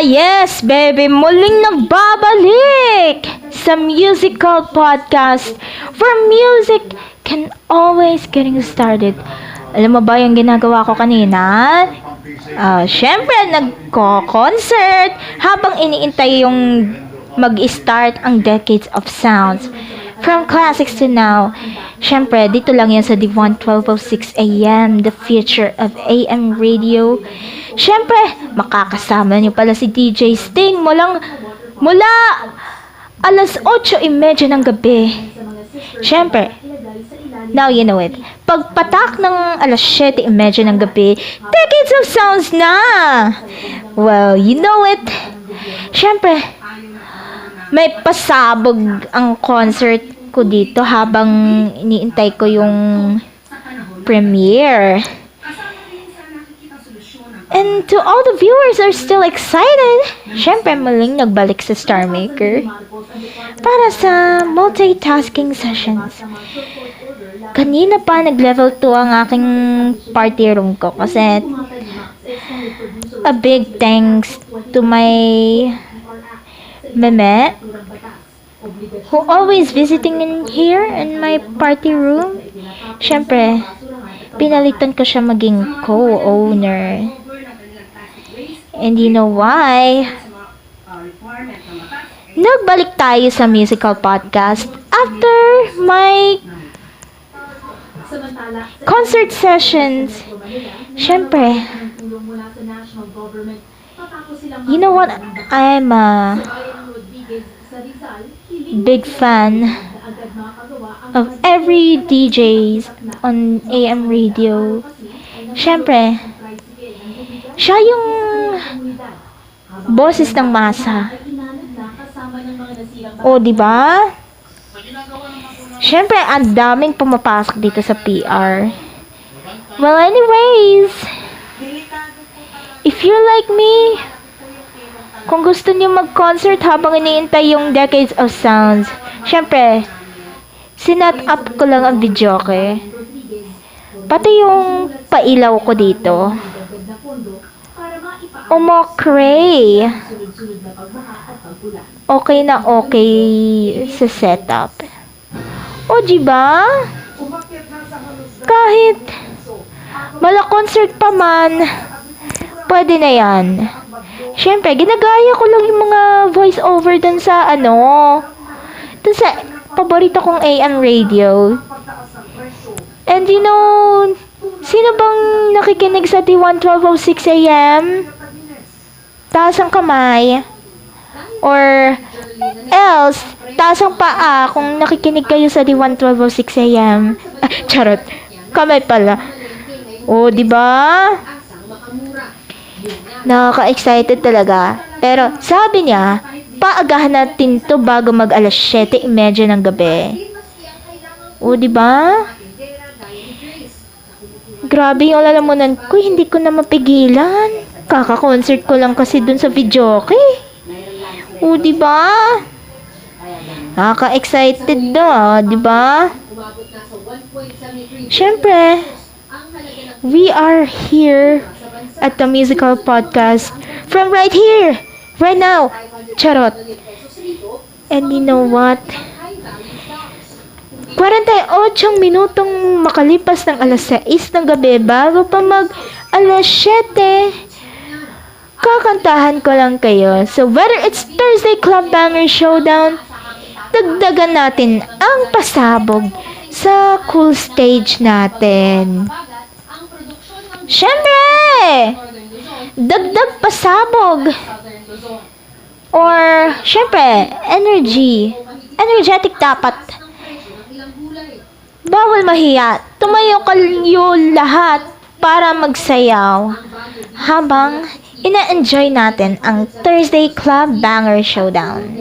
Yes, baby, muling nagbabalik sa musical podcast where music can always getting started. Alam mo ba yung ginagawa ko kanina? Syempre, nagko-concert habang iniintay yung mag-start ang Decades of Sounds. From classics to now, syempre, dito lang yan sa D1 1206 AM, the future of AM radio. Syempre, makakasama niyo pala si DJ Sting mula alas 8:30 ng gabi. Syempre, now you know it. Pagpatak ng alas 7:30 ng gabi, Decades of Sounds na! Well, you know it. Syempre, may pasabog ang concert ko dito habang iniintay ko yung premiere. And to all the viewers are still excited, syempre muling nagbalik sa Star Maker para sa multitasking sessions. Kanina pa nag-level 2 ang aking party room ko kasi a big thanks to my meme who always visiting in here in my party room. Syempre, pinalitan ko siya maging co-owner. And you know why? Nagbalik tayo sa musical podcast after my concert sessions. Syempre, you know what? I'm a big fan of every DJs on AM radio. Syempre, siya yung boses ng masa. O, di ba? Syempre, ang daming pumapasok dito sa PR. Well, anyways, if you're like me, kung gusto niyo mag-concert habang iniintay yung Decades of Sounds, syempre, sinat up ko lang ang videoke. Pati yung pailaw ko dito. Umokray. Okay na okay sa setup. O, diba? Kahit mala concert pa man, pwede na yan. Syempre, ginagaya ko lang yung mga voice over dun sa dun sa paborito kong AM radio. And you know, sino bang nakikinig sa D1 1206 AM? Taas ang kamay. Or else, taas ang paa kung nakikinig kayo sa D1 1206 AM. Charot. Kamay pala. O, diba? Nakaka-excited talaga. Pero, sabi niya, paagahan natin to bago mag alas 7:30 ng gabi. O, diba? Grabe yung lalamunan ko, hindi ko na mapigilan. Kaka-concert ko lang kasi dun sa videoke. O, diba? Nakaka-excited na, diba? Syempre, we are here at the musical podcast from right here, right now. Charot. And you know what? 48 minutong makalipas ng alas 6 ng gabi bago pa mag alas 7. Kakantahan ko lang kayo. So whether it's Thursday Club Banger Showdown, dagdagan natin ang pasabog sa cool stage natin. Syempre! Dagdag pasabog. Or, syempre, energy. Energetic dapat. Bawal mahiya. Tumayo kayo lahat para magsayaw. Habang ina-enjoy natin ang Thursday Club Banger Showdown.